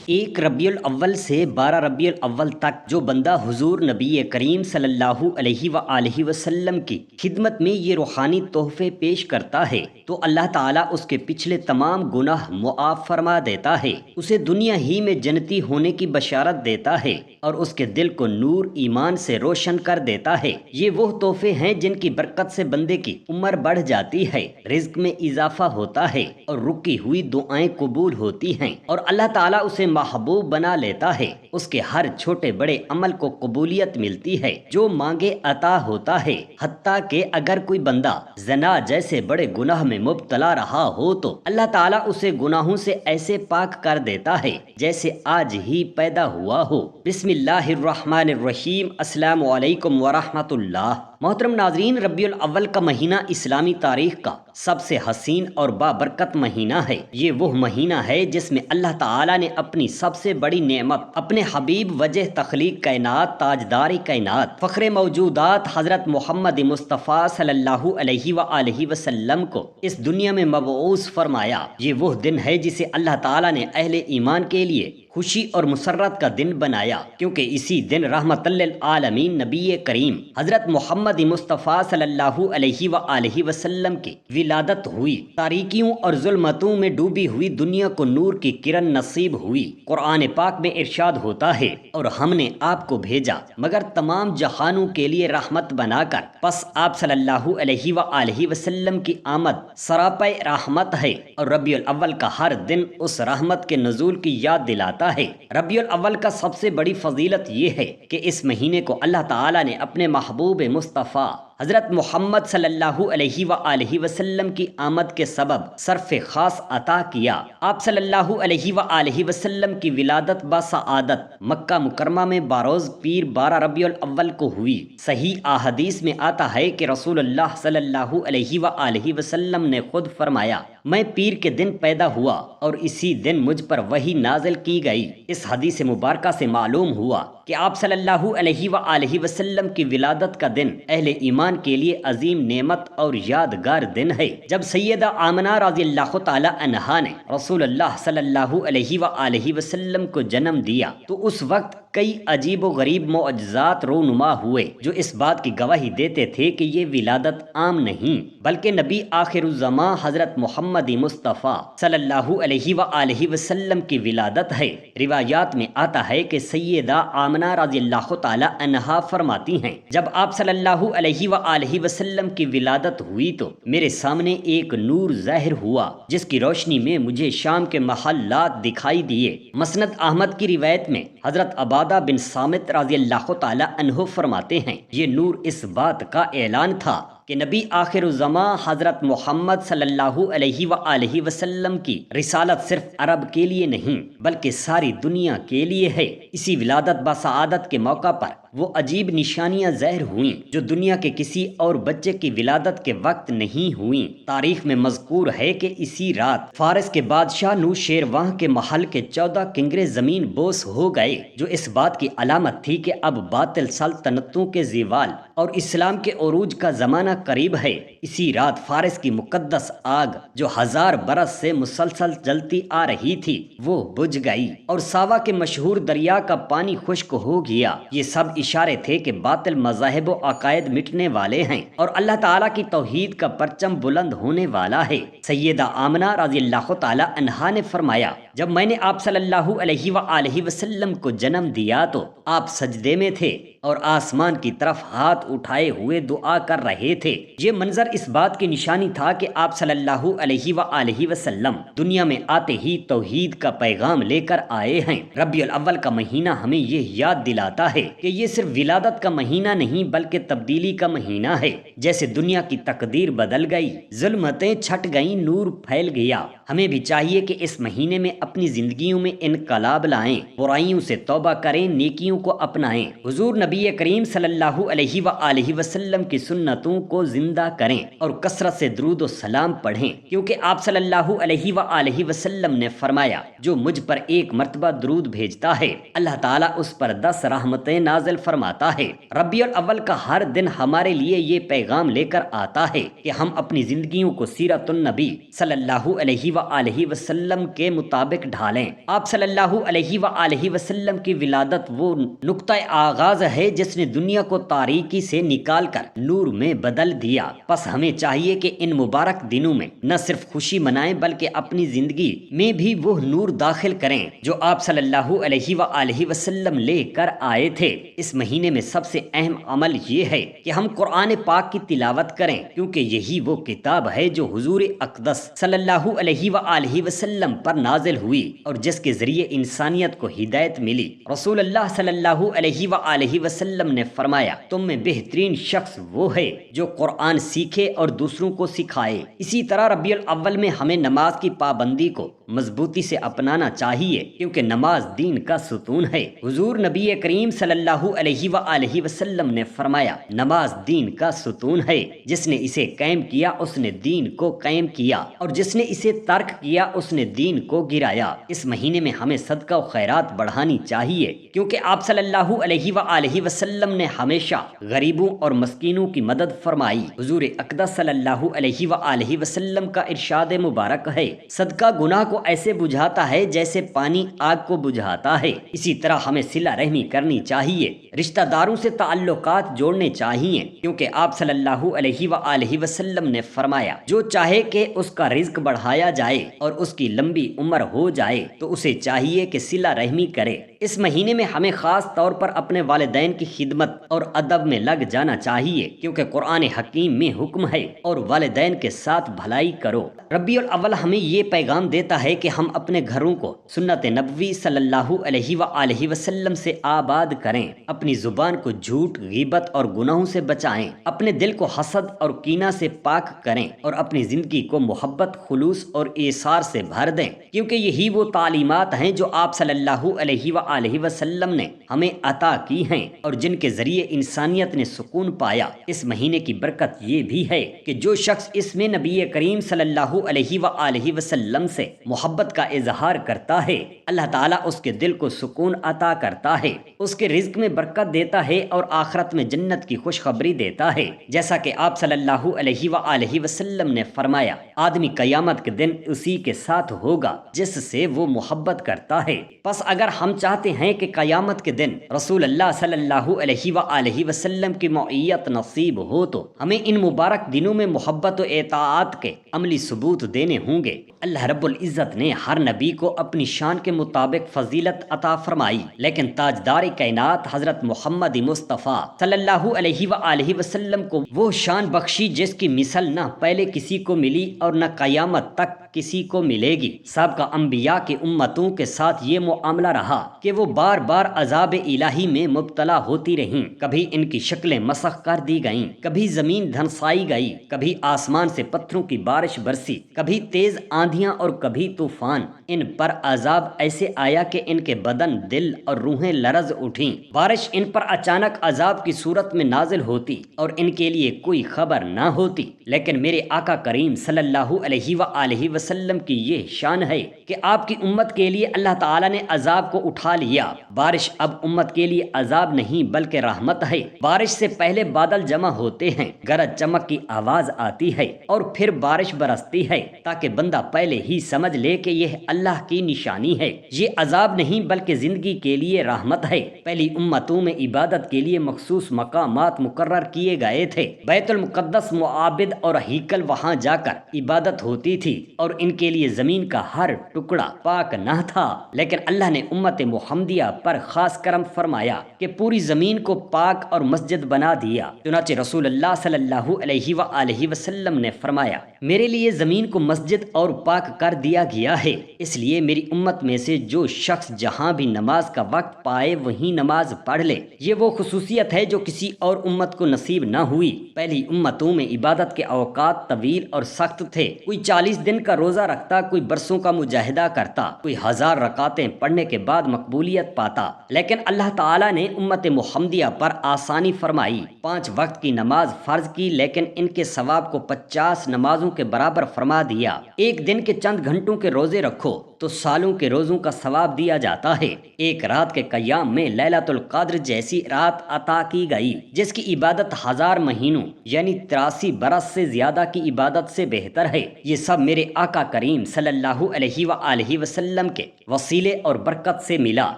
ایک ربیع الاول سے 12 ربیع الاول تک جو بندہ حضور نبی کریم صلی اللہ علیہ وآلہ وسلم کی خدمت میں یہ روحانی تحفے پیش کرتا ہے تو اللہ تعالیٰ اس کے پچھلے تمام گناہ معاف فرما دیتا ہے، اسے دنیا ہی میں جنتی ہونے کی بشارت دیتا ہے اور اس کے دل کو نور ایمان سے روشن کر دیتا ہے۔ یہ وہ تحفے ہیں جن کی برکت سے بندے کی عمر بڑھ جاتی ہے، رزق میں اضافہ ہوتا ہے اور رکی ہوئی دعائیں قبول ہوتی ہیں اور اللہ تعالیٰ اسے محبوب بنا لیتا ہے، اس کے ہر چھوٹے بڑے عمل کو قبولیت ملتی ہے، جو مانگے عطا ہوتا ہے۔ حتیٰ کہ اگر کوئی بندہ زنا جیسے بڑے گناہ میں مبتلا رہا ہو تو اللہ تعالیٰ اسے گناہوں سے ایسے پاک کر دیتا ہے جیسے آج ہی پیدا ہوا ہو۔ بسم اللہ الرحمن الرحیم۔ السلام علیکم ورحمۃ اللہ۔ محترم ناظرین، ربیع الاول کا مہینہ اسلامی تاریخ کا سب سے حسین اور بابرکت مہینہ ہے۔ یہ وہ مہینہ ہے جس میں اللہ تعالیٰ نے اپنی سب سے بڑی نعمت اپنے حبیب وجہ تخلیق کائنات، تاجدار کائنات، فخر موجودات حضرت محمد مصطفیٰ صلی اللہ علیہ وآلہ وسلم کو اس دنیا میں مبعوث فرمایا۔ یہ وہ دن ہے جسے اللہ تعالیٰ نے اہل ایمان کے لیے خوشی اور مسرت کا دن بنایا، کیونکہ اسی دن رحمت للعالمین نبی کریم حضرت محمد مصطفیٰ صلی اللہ علیہ وآلہ وسلم کی ولادت ہوئی۔ تاریکیوں اور ظلمتوں میں ڈوبی ہوئی دنیا کو نور کی کرن نصیب ہوئی۔ قرآن پاک میں ارشاد ہوتا ہے، اور ہم نے آپ کو بھیجا مگر تمام جہانوں کے لیے رحمت بنا کر، پس آپ صلی اللہ علیہ وآلہ وسلم کی آمد سراپے رحمت ہے، اور ربیع الاول کا ہر دن اس رحمت کے نزول کی یاد دلاتا ہے۔ ربیع الاول کا سب سے بڑی فضیلت یہ ہے کہ اس مہینے کو اللہ تعالیٰ نے اپنے محبوب مصطفیٰ حضرت محمد صلی اللہ علیہ وآلہ وسلم کی آمد کے سبب صرف خاص عطا کیا۔ آپ صلی اللہ علیہ وآلہ وسلم کی ولادت بسعادت مکہ مکرمہ میں باروز پیر 12 ربیع الاول کو ہوئی۔ صحیح احادیث میں آتا ہے کہ رسول اللہ صلی اللہ علیہ وآلہ وسلم نے خود فرمایا، میں پیر کے دن پیدا ہوا اور اسی دن مجھ پر وحی نازل کی گئی۔ اس حدیث مبارکہ سے معلوم ہوا کہ آپ صلی اللہ علیہ وآلہ وسلم کی ولادت کا دن اہل ایمان کے لیے عظیم نعمت اور یادگار دن ہے۔ جب سیدہ آمنہ رضی اللہ تعالی عنہا نے رسول اللہ صلی اللہ علیہ وآلہ وسلم کو جنم دیا تو اس وقت کئی عجیب و غریب معجزات رونما ہوئے جو اس بات کی گواہی دیتے تھے کہ یہ ولادت عام نہیں بلکہ نبی آخر الزماں حضرت محمد مصطفیٰ صلی اللہ علیہ وآلہ وسلم کی ولادت ہے۔ روایات میں آتا ہے کہ سیدہ آمنہ رضی اللہ تعالی عنہا فرماتی ہیں، جب آپ صلی اللہ علیہ وآلہ وسلم کی ولادت ہوئی تو میرے سامنے ایک نور ظاہر ہوا جس کی روشنی میں مجھے شام کے محلات دکھائی دیے۔ مسند احمد کی روایت میں حضرت عبادہ بن صامت رضی اللہ تعالی عنہ فرماتے ہیں، یہ نور اس بات کا اعلان تھا کہ نبی آخر الزماں حضرت محمد صلی اللہ علیہ وآلہ وسلم کی رسالت صرف عرب کے لیے نہیں بلکہ ساری دنیا کے لیے ہے۔ اسی ولادت بسعادت کے موقع پر وہ عجیب نشانیاں ظاہر ہوئیں جو دنیا کے کسی اور بچے کی ولادت کے وقت نہیں ہوئیں۔ تاریخ میں مذکور ہے کہ اسی رات فارس کے بادشاہ نوشیروان کے محل کے 14 کنگرے زمین بوس ہو گئے، جو اس بات کی علامت تھی کہ اب باطل سلطنتوں کے زوال اور اسلام کے عروج کا زمانہ قریب ہے۔ اسی رات فارس کی مقدس آگ جو 1000 برس سے مسلسل جلتی آ رہی تھی وہ بجھ گئی اور ساوا کے مشہور دریا کا پانی خشک ہو گیا۔ یہ سب اشارے تھے کہ باطل مذاہب و عقائد مٹنے والے ہیں اور اللہ تعالیٰ کی توحید کا پرچم بلند ہونے والا ہے۔ سیدہ آمنہ رضی اللہ تعالی عنہا نے فرمایا، جب میں نے آپ صلی اللہ علیہ وآلہ وسلم کو جنم دیا تو آپ سجدے میں تھے اور آسمان کی طرف ہاتھ اٹھائے ہوئے دعا کر رہے تھے۔ یہ منظر اس بات کی نشانی تھا کہ آپ صلی اللہ علیہ وآلہ وسلم دنیا میں آتے ہی توحید کا پیغام لے کر آئے ہیں۔ ربیع الاول کا مہینہ ہمیں یہ یاد دلاتا ہے کہ یہ صرف ولادت کا مہینہ نہیں بلکہ تبدیلی کا مہینہ ہے۔ جیسے دنیا کی تقدیر بدل گئی، ظلمتیں چھٹ گئیں، نور پھیل گیا، ہمیں بھی چاہیے کہ اس مہینے میں اپنی زندگیوں میں انقلاب لائیں، برائیوں سے توبہ کریں، نیکیوں کو اپنائیں، حضور نبی کریم صلی اللہ علیہ وآلہ وسلم کی سنتوں کو کو زندہ کریں اور کثرت سے درود و سلام پڑھیں، کیونکہ آپ صلی اللہ علیہ وآلہ وسلم نے فرمایا جو مجھ پر ایک مرتبہ درود بھیجتا ہے اللہ تعالیٰ اس پر 10 رحمتیں نازل فرماتا ہے۔ ربیع الاول کا ہر دن ہمارے لیے یہ پیغام لے کر آتا ہے کہ ہم اپنی زندگیوں کو سیرت النبی صلی اللہ علیہ وآلہ وسلم کے مطابق ڈھالیں۔ آپ صلی اللہ علیہ وآلہ وسلم کی ولادت وہ نقطہ آغاز ہے جس نے دنیا کو تاریکی سے نکال کر نور میں بدل دیا۔ پس ہمیں چاہیے کہ ان مبارک دنوں میں نہ صرف خوشی منائیں بلکہ اپنی زندگی میں بھی وہ نور داخل کریں جو آپ صلی اللہ علیہ وآلہ وسلم لے کر آئے تھے۔ اس مہینے میں سب سے اہم عمل یہ ہے کہ ہم قرآن پاک کی تلاوت کریں، کیونکہ یہی وہ کتاب ہے جو حضور اقدس صلی اللہ علیہ وآلہ وسلم پر نازل ہوئی اور جس کے ذریعے انسانیت کو ہدایت ملی۔ رسول اللہ صلی اللہ علیہ وآلہ وسلم نے فرمایا تم میں بہترین شخص وہ ہے جو قرآن سیکھے اور دوسروں کو سکھائے۔ اسی طرح ربیع الاول میں ہمیں نماز کی پابندی کو مضبوطی سے اپنانا چاہیے، کیونکہ نماز دین کا ستون ہے۔ حضور نبی کریم صلی اللہ علیہ وآلہ وسلم نے فرمایا نماز دین کا ستون ہے، جس نے اسے قائم کیا اس نے دین کو قائم کیا اور جس نے اسے ترک کیا اس نے دین کو گرایا۔ اس مہینے میں ہمیں صدقہ و خیرات بڑھانی چاہیے، کیونکہ آپ صلی اللہ علیہ وآلہ وسلم نے ہمیشہ غریبوں اور مسکینوں کی مدد فرمائی۔ حضور اقدس صلی اللہ علیہ وآلہ وسلم کا ارشاد مبارک ہے صدقہ گناہ کو ایسے بجھاتا ہے جیسے پانی آگ کو بجھاتا ہے۔ اسی طرح ہمیں صلہ رحمی کرنی چاہیے، رشتہ داروں سے تعلقات جوڑنے چاہیے، کیونکہ آپ صلی اللہ علیہ وآلہ وسلم نے فرمایا جو چاہے کہ اس کا رزق بڑھایا جائے اور اس کی لمبی عمر ہو جائے تو اسے چاہیے کہ صلہ رحمی کرے۔ اس مہینے میں ہمیں خاص طور پر اپنے والدین کی خدمت اور ادب میں لگ جانا چاہیے، کیونکہ قرآن حکیم میں حکم ہے اور والدین کے ساتھ بھلائی کرو۔ ربیع الاول ہمیں یہ پیغام دیتا ہے کہ ہم اپنے گھروں کو سنت نبوی صلی اللہ علیہ وآلہ وسلم سے آباد کریں، اپنی زبان کو جھوٹ، غیبت اور گناہوں سے بچائیں، اپنے دل کو حسد اور کینہ سے پاک کریں اور اپنی زندگی کو محبت، خلوص اور ایثار سے بھر دیں، کیونکہ یہی وہ تعلیمات ہیں جو آپ صلی اللہ علیہ وآلہ وسلم نے ہمیں عطا کی ہیں اور جن کے ذریعے انسانیت نے سکون پایا۔ اس مہینے کی برکت یہ بھی ہے کہ جو شخص اس میں نبی کریم صلی اللہ علیہ وآلہ وسلم سے محبت کا اظہار کرتا ہے اللہ تعالیٰ اس کے دل کو سکون عطا کرتا ہے، اس کے رزق میں برکت دیتا ہے اور آخرت میں جنت کی خوشخبری دیتا ہے، جیسا کہ آپ صلی اللہ علیہ وآلہ وسلم نے فرمایا آدمی قیامت کے دن اسی کے ساتھ ہوگا جس سے وہ محبت کرتا ہے۔ پس اگر ہم چاہتے ہیں کہ قیامت کے دن رسول اللہ صلی اللہ علیہ وآلہ وسلم کی معیت نصیب ہو تو ہمیں ان مبارک دنوں میں محبت و اطاعت کے عملی ثبوت دینے ہوں گے۔ اللہ رب العزت نے ہر نبی کو اپنی شان کے مطابق فضیلت عطا فرمائی، لیکن تاجدار کائنات حضرت محمد مصطفیٰ صلی اللہ علیہ وآلہ وسلم کو وہ شان بخشی جس کی مثل نہ پہلے کسی کو ملی اور نہ قیامت تک کسی کو ملے گی۔ سابقہ انبیاء کی امتوں کے ساتھ یہ معاملہ رہا کہ وہ بار بار عذاب الہی میں مبتلا ہوتی رہیں، کبھی ان کی شکلیں مسخ کر دی گئیں، کبھی زمین دھنسائی گئی، کبھی آسمان سے پتھروں کی بارش برسی، کبھی تیز آندھیاں اور کبھی طوفان۔ ان پر عذاب ایسے آیا کہ ان کے بدن، دل اور روحیں لرز اٹھیں۔ بارش ان پر اچانک عذاب کی صورت میں نازل ہوتی اور ان کے لیے کوئی خبر نہ ہوتی، لیکن میرے آقا کریم صلی اللہ علیہ وآلہ وسلم کی یہ شان ہے کہ آپ کی امت کے لیے اللہ تعالیٰ نے عذاب کو اٹھا لیا۔ بارش اب امت کے لیے عذاب نہیں بلکہ رحمت ہے۔ بارش سے پہلے بادل جمع ہوتے ہیں، گرج چمک کی آواز آتی ہے اور پھر بارش برستی ہے تاکہ بندہ پہلے ہی سمجھ لے کہ یہ اللہ کی نشانی ہے۔ یہ عذاب نہیں بلکہ زندگی کے لیے رحمت ہے۔ پہلی امتوں میں عبادت کے لیے مخصوص مقامات مقرر کیے گئے تھے، بیت المقدس، معابد اور ہیکل، وہاں جا کر عبادت ہوتی تھی اور ان کے لیے زمین کا ہر ٹکڑا پاک نہ تھا، لیکن اللہ نے امت محمدیہ پر خاص کرم فرمایا کہ پوری زمین کو پاک اور مسجد بنا دیا۔ چنانچہ رسول اللہ صلی اللہ علیہ وآلہ وسلم نے فرمایا میرے لیے زمین کو مسجد اور پاک کر دیا گیا ہے، اس لیے میری امت میں سے جو شخص جہاں بھی نماز کا وقت پائے وہیں وہیں نماز پڑھ لے۔ یہ وہ خصوصیت ہے جو کسی اور امت کو نصیب نہ ہوئی۔ پہلی امتوں میں عبادت کے اوقات طویل اور سخت تھے، کوئی 40 دن کا روزہ رکھتا، کوئی برسوں کا مجاہدہ کرتا، کوئی 1000 رکعتیں پڑھنے کے بعد مقبولیت پاتا، لیکن اللہ تعالیٰ نے امت محمدیہ پر آسانی فرمائی، 5 وقت کی نماز فرض کی، لیکن ان کے ثواب کو 50 نمازوں کے برابر فرما دیا۔ ایک دن کے چند گھنٹوں کے روزے رکھو تو سالوں کے روزوں کا ثواب دیا جاتا ہے۔ ایک رات کے قیام میں لیلۃ القدر جیسی رات عطا کی گئی، جس کی عبادت 1000 مہینوں یعنی 83 برس سے زیادہ کی عبادت سے بہتر ہے۔ یہ سب میرے آقا کریم صلی اللہ علیہ وآلہ وسلم کے وسیلے اور برکت سے ملا۔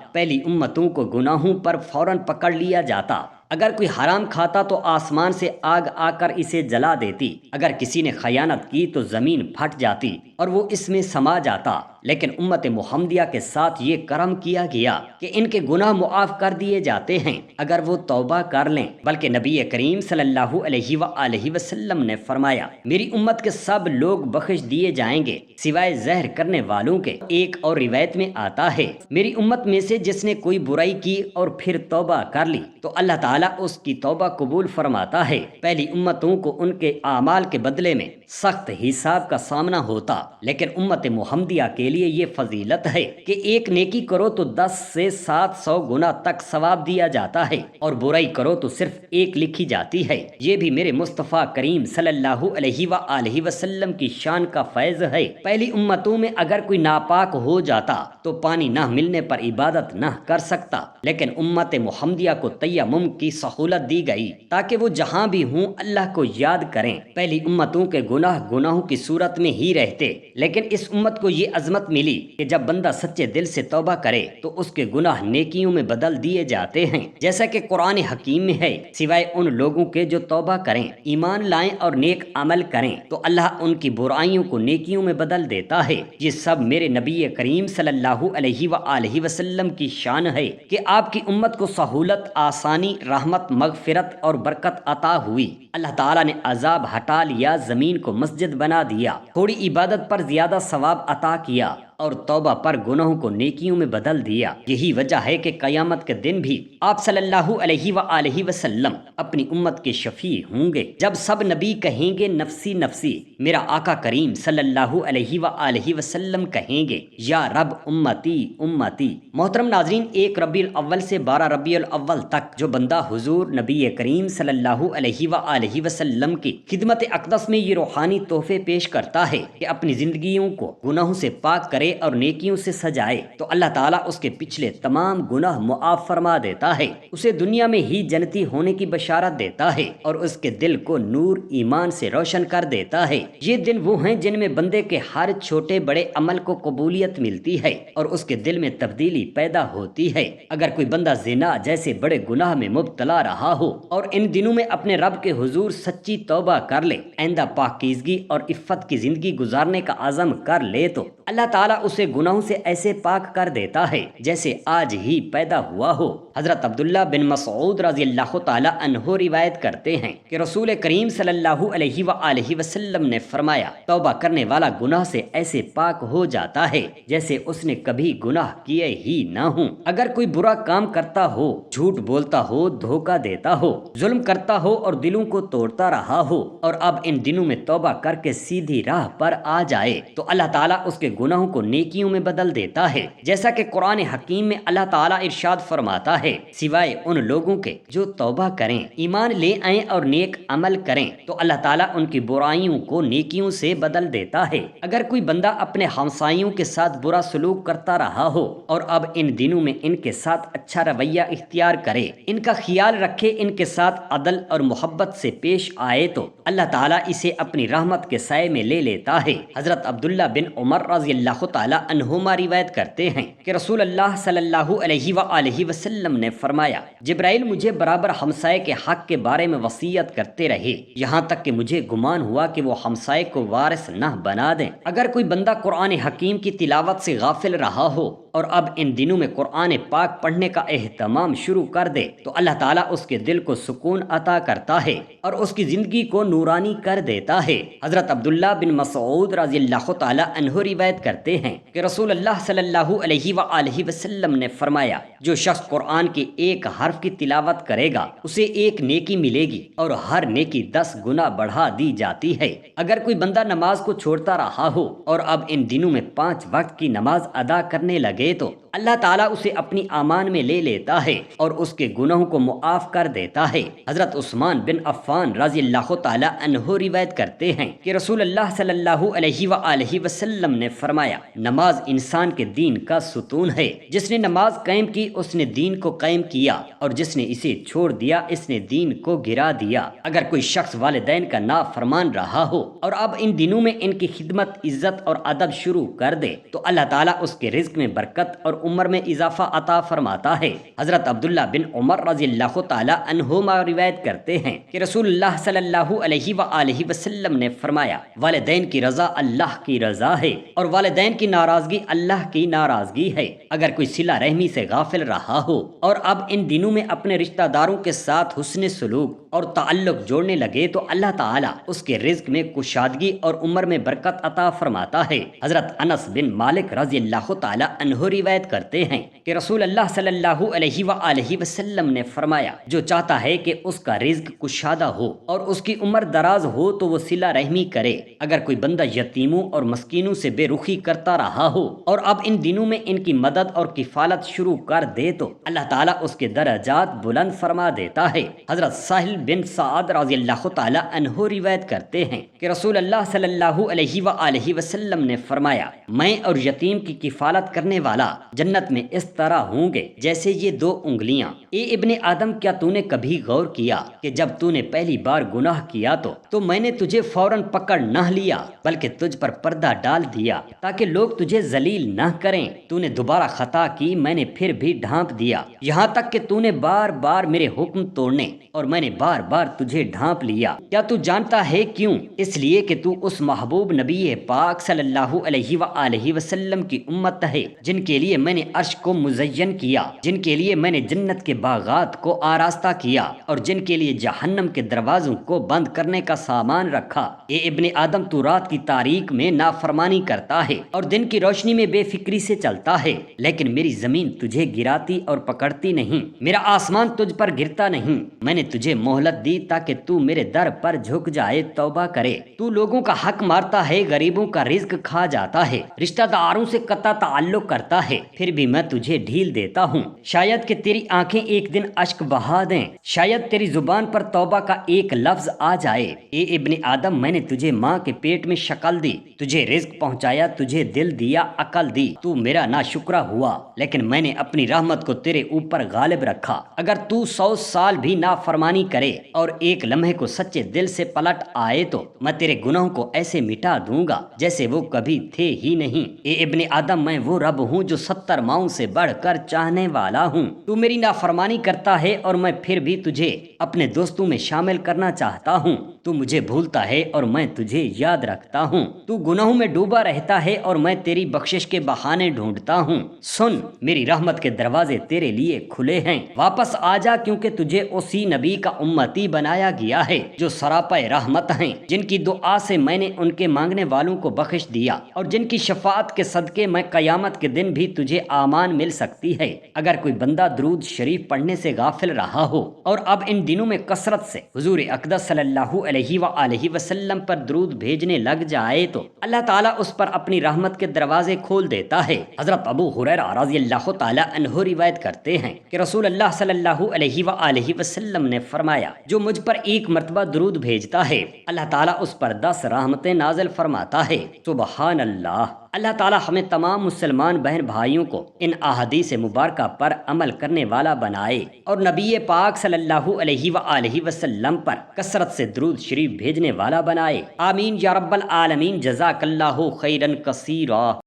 پہلی امتوں کو گناہوں پر فوراً پکڑ لیا جاتا، اگر کوئی حرام کھاتا تو آسمان سے آگ آ کر اسے جلا دیتی، اگر کسی نے خیانت کی تو زمین پھٹ جاتی اور وہ اس میں سما جاتا، لیکن امت محمدیہ کے ساتھ یہ کرم کیا گیا کہ ان کے گناہ معاف کر دیے جاتے ہیں اگر وہ توبہ کر لیں۔ بلکہ نبی کریم صلی اللہ علیہ وآلہ وسلم نے فرمایا، میری امت کے سب لوگ بخش دیے جائیں گے سوائے زہر کرنے والوں کے۔ ایک اور روایت میں آتا ہے، میری امت میں سے جس نے کوئی برائی کی اور پھر توبہ کر لی تو اللہ تعالیٰ اس کی توبہ قبول فرماتا ہے۔ پہلی امتوں کو ان کے اعمال کے بدلے میں سخت حساب کا سامنا ہوتا، لیکن امت محمدیہ کے لیے یہ فضیلت ہے کہ ایک نیکی کرو تو 10 سے 700 گنا تک ثواب دیا جاتا ہے، اور برائی کرو تو صرف 1 لکھی جاتی ہے۔ یہ بھی میرے مصطفیٰ کریم صلی اللہ علیہ وآلہ وسلم کی شان کا فیض ہے۔ پہلی امتوں میں اگر کوئی ناپاک ہو جاتا تو پانی نہ ملنے پر عبادت نہ کر سکتا، لیکن امت محمدیہ کو تیمم کی سہولت دی گئی تاکہ وہ جہاں بھی ہوں اللہ کو یاد کریں۔ پہلی امتوں کے گناہوں کی صورت میں ہی رہتے، لیکن اس امت کو یہ عظمت ملی کہ جب بندہ سچے دل سے توبہ کرے تو اس کے گناہ نیکیوں میں بدل دیے جاتے ہیں، جیسا کہ قرآن حکیم میں ہے، سوائے ان لوگوں کے جو توبہ کریں، ایمان لائیں اور نیک عمل کریں تو اللہ ان کی برائیوں کو نیکیوں میں بدل دیتا ہے۔ یہ سب میرے نبی کریم صلی اللہ علیہ وآلہ وسلم کی شان ہے کہ آپ کی امت کو سہولت، آسانی، رحمت، مغفرت اور برکت عطا ہوئی۔ اللہ تعالیٰ نے عذاب ہٹا لیا، زمین کو مسجد بنا دیا، تھوڑی عبادت پر زیادہ ثواب عطا کیا اور توبہ پر گناہوں کو نیکیوں میں بدل دیا۔ یہی وجہ ہے کہ قیامت کے دن بھی آپ صلی اللہ علیہ وآلہ وسلم اپنی امت کے شفیع ہوں گے، جب سب نبی کہیں گے نفسی نفسی، میرا آقا کریم صلی اللہ علیہ وآلہ وسلم کہیں گے یا رب امتی امتی۔ محترم ناظرین، 1 ربیع الاول سے 12 ربیع الاول تک جو بندہ حضور نبی کریم صلی اللہ علیہ وآلہ وسلم کی خدمت اقدس میں یہ روحانی تحفے پیش کرتا ہے کہ اپنی زندگیوں کو گناہوں سے پاک کرے اور نیکیوں سے سجائے تو اللہ تعالیٰ اس کے پچھلے تمام گناہ معاف فرما دیتا ہے، اسے دنیا میں ہی جنتی ہونے کی بشارت دیتا ہے اور اس کے دل کو نور ایمان سے روشن کر دیتا ہے۔ یہ دن وہ ہیں جن میں بندے کے ہر چھوٹے بڑے عمل کو قبولیت ملتی ہے اور اس کے دل میں تبدیلی پیدا ہوتی ہے۔ اگر کوئی بندہ زنا جیسے بڑے گناہ میں مبتلا رہا ہو اور ان دنوں میں اپنے رب کے حضور سچی توبہ کر لے، آئندہ پاکیزگی اور عفت کی زندگی گزارنے کا عزم کر لے تو اللہ تعالیٰ اسے گناہوں سے ایسے پاک کر دیتا ہے جیسے آج ہی پیدا ہوا ہو۔ حضرت عبداللہ بن مسعود رضی اللہ تعالیٰ عنہ روایت کرتے ہیں کہ رسول کریم صلی اللہ علیہ وآلہ وسلم نے فرمایا، توبہ کرنے والا گناہ سے ایسے پاک ہو جاتا ہے جیسے اس نے کبھی گناہ کیے ہی نہ ہوں۔ اگر کوئی برا کام کرتا ہو، جھوٹ بولتا ہو، دھوکہ دیتا ہو، ظلم کرتا ہو اور دلوں کو توڑتا رہا ہو اور اب ان دنوں میں توبہ کر کے سیدھی راہ پر آ جائے تو اللہ تعالیٰ اس کے گناہوں کو نیکیوں میں بدل دیتا ہے، جیسا کہ قرآن حکیم میں اللہ تعالیٰ ارشاد فرماتا ہے، سوائے ان لوگوں کے جو توبہ کریں، ایمان لے آئیں اور نیک عمل کریں تو اللہ تعالیٰ ان کی برائیوں کو نیکیوں سے بدل دیتا ہے۔ اگر کوئی بندہ اپنے ہمسائیوں کے ساتھ برا سلوک کرتا رہا ہو اور اب ان دنوں میں ان کے ساتھ اچھا رویہ اختیار کرے، ان کا خیال رکھے، ان کے ساتھ عدل اور محبت سے پیش آئے تو اللہ تعالیٰ اسے اپنی رحمت کے سائے میں لے لیتا ہے۔ حضرت عبداللہ بن عمر رضی اللہ تعالیٰ عنہما روایت کرتے ہیں کہ رسول اللہ صلی اللہ علیہ وآلہ وسلم نے فرمایا، جبرائیل مجھے برابر ہمسائے کے حق کے بارے میں وصیت کرتے رہے، یہاں تک کہ مجھے گمان ہوا کہ وہ ہمسائے کو وارث نہ بنا دیں۔ اگر کوئی بندہ قرآن حکیم کی تلاوت سے غافل رہا ہو اور اب ان دنوں میں قرآن پاک پڑھنے کا اہتمام شروع کر دے تو اللہ تعالیٰ اس کے دل کو سکون عطا کرتا ہے اور اس کی زندگی کو نورانی کر دیتا ہے۔ حضرت عبداللہ بن مسعود رضی اللہ تعالیٰ عنہ روایت روایت کرتے ہیں کہ رسول اللہ صلی اللہ علیہ وآلہ وسلم نے فرمایا، جو شخص قرآن کے ایک حرف کی تلاوت کرے گا اسے ایک نیکی ملے گی اور ہر نیکی 10 گنا بڑھا دی جاتی ہے۔ اگر کوئی بندہ نماز کو چھوڑتا رہا ہو اور اب ان دنوں میں 5 وقت کی نماز ادا کرنے لگے تو اللہ تعالیٰ اسے اپنی امان میں لے لیتا ہے اور اس کے گناہوں کو معاف کر دیتا ہے۔ حضرت عثمان بن عفان رضی اللہ تعالیٰ عنہ روایت کرتے ہیں کہ رسول اللہ صلی اللہ علیہ وآلہ وسلم نے فرمایا، نماز انسان کے دین کا ستون ہے، جس نے نماز قائم کی اس نے دین کو قائم کیا اور جس نے اسے چھوڑ دیا اس نے دین کو گرا دیا۔ اگر کوئی شخص والدین کا نافرمان رہا ہو اور اب ان دنوں میں ان کی خدمت، عزت اور ادب شروع کر دے تو اللہ تعالیٰ اس کے رزق میں برکت اور عمر میں اضافہ عطا فرماتا ہے۔ حضرت عبداللہ بن عمر رضی اللہ تعالیٰ عنہما روایت کرتے ہیں کہ رسول اللہ صلی اللہ علیہ وآلہ وسلم نے فرمایا، والدین کی رضا اللہ کی رضا ہے اور والدین کی ناراضگی اللہ کی ناراضگی ہے۔ اگر کوئی صلہ رحمی سے غافل رہا ہو اور اب ان دنوں میں اپنے رشتہ داروں کے ساتھ حسن سلوک اور تعلق جوڑنے لگے تو اللہ تعالیٰ اس کے رزق میں کشادگی اور عمر میں برکت عطا فرماتا ہے۔ حضرت انس بن مالک رضی اللہ تعالیٰ عنہ روایت کرتے ہیں کہ رسول اللہ صلی اللہ علیہ وآلہ وسلم نے فرمایا، جو چاہتا ہے کہ اس کا رزق کشادہ ہو اور اس کی عمر دراز ہو تو وہ صلہ رحمی کرے۔ اگر کوئی بندہ یتیموں اور مسکینوں سے بے رخی کرتا رہا ہو اور اب ان دنوں میں ان کی مدد اور کفالت شروع کر دے تو اللہ تعالیٰ اس کے درجات بلند فرما دیتا ہے۔ حضرت ساحل بن سعد رضی اللہ تعالیٰ عنہ روایت کرتے ہیں کہ رسول اللہ صلی اللہ علیہ وآلہ وسلم نے فرمایا، میں اور یتیم کی کفالت کرنے والا جنت میں اس طرح ہوں گے جیسے یہ 2 انگلیاں۔ اے ابن آدم، کیا تو نے کبھی غور کیا کہ جب تو نے پہلی بار گناہ کیا تو میں نے تجھے فوراً پکڑ نہ لیا بلکہ تجھ پر پردہ ڈال دیا تاکہ لوگ تجھے ذلیل نہ کریں۔ تو نے دوبارہ خطا کی، میں نے پھر بھی ڈھانپ دیا، یہاں تک کہ تو نے بار بار میرے حکم توڑنے اور میں نے بار بار تجھے ڈھانپ لیا۔ کیا تو جانتا ہے کیوں؟ اس لیے کہ تو اس محبوب نبی پاک صلی اللہ علیہ وآلہ وسلم کی امت ہے جن کے لیے میں نے عرش کو مزین کیا، جن کے لیے میں نے جنت کے باغات کو آراستہ کیا اور جن کے لیے جہنم کے دروازوں کو بند کرنے کا سامان رکھا۔ اے ابن آدم، تو رات کی تاریک میں نافرمانی کرتا ہے اور دن کی روشنی میں بے فکری سے چلتا ہے، لیکن میری زمین تجھے گراتی اور پکڑتی نہیں، میرا آسمان تجھ پر گرتا نہیں۔ میں نے تجھے مہلت دی تاکہ تو میرے در پر جھک جائے، توبہ کرے۔ تو لوگوں کا حق مارتا ہے، غریبوں کا رزق کھا جاتا ہے، رشتہ داروں سے قطع تعلق کرتا ہے، پھر بھی میں تجھے ڈھیل دیتا ہوں۔ شاید کہ تیری آنکھیں ایک دن اشک بہا دیں، شاید تیری زبان پر توبہ کا ایک لفظ آ جائے۔ اے ابن آدم، میں نے تجھے ماں کے پیٹ میں شکل دی، تجھے رزق پہنچایا، تجھے دل دیا، عقل دی، تو میرا ناشکرا ہوا، لیکن میں نے اپنی رحمت کو تیرے اوپر غالب رکھا۔ اگر تو 100 سال بھی نافرمانی کرے اور ایک لمحے کو سچے دل سے پلٹ آئے تو میں تیرے گناہوں کو ایسے مٹا دوں گا جیسے وہ کبھی تھے ہی نہیں۔ اے ابن آدم، میں وہ رب ہوں جو 70 ماؤں سے بڑھ کر چاہنے والا ہوں۔ تو میری نافرمانی کرتا ہے اور میں پھر بھی تجھے اپنے دوستوں میں شامل کرنا چاہتا ہوں۔ تو مجھے بھولتا ہے اور میں تجھے یاد رکھتا ہوں۔ تو گناہوں میں ڈوبا رہتا ہے اور میں تیری بخشش کے بہانے ڈھونڈتا ہوں۔ سن، میری رحمت کے دروازے تیرے لیے کھلے ہیں، واپس آ جا، کیونکہ تجھے اسی نبی کا امتی بنایا گیا ہے جو سراپا رحمت ہیں، جن کی دعا سے میں نے ان کے مانگنے والوں کو بخش دیا اور جن کی شفاعت کے صدقے میں قیامت کے دن بھی تجھے امان مل سکتی ہے۔ اگر کوئی بندہ درود شریف پڑھنے سے غافل رہا ہو اور اب ان دنوں میں کثرت سے حضور اقدس صلی اللہ علیہ وآلہ وسلم پر درود بھیجنے لگ جائے تو اللہ تعالیٰ اس پر اپنی رحمت کے دروازے کھول دیتا ہے۔ حضرت ابو ہریرہ رضی اللہ تعالیٰ عنہ روایت کرتے ہیں کہ رسول اللہ صلی اللہ علیہ وآلہ وسلم نے فرمایا، جو مجھ پر ایک مرتبہ درود بھیجتا ہے اللہ تعالیٰ اس پر 10 رحمتیں نازل فرماتا ہے۔ سبحان اللہ۔ اللہ تعالیٰ ہمیں تمام مسلمان بہن بھائیوں کو ان احادیث مبارکہ پر عمل کرنے والا بنائے اور نبی پاک صلی اللہ علیہ وآلہ وسلم پر کثرت سے درود شریف بھیجنے والا بنائے۔ آمین یا رب العالمین۔ جزاک اللہ خیرا کثیرا۔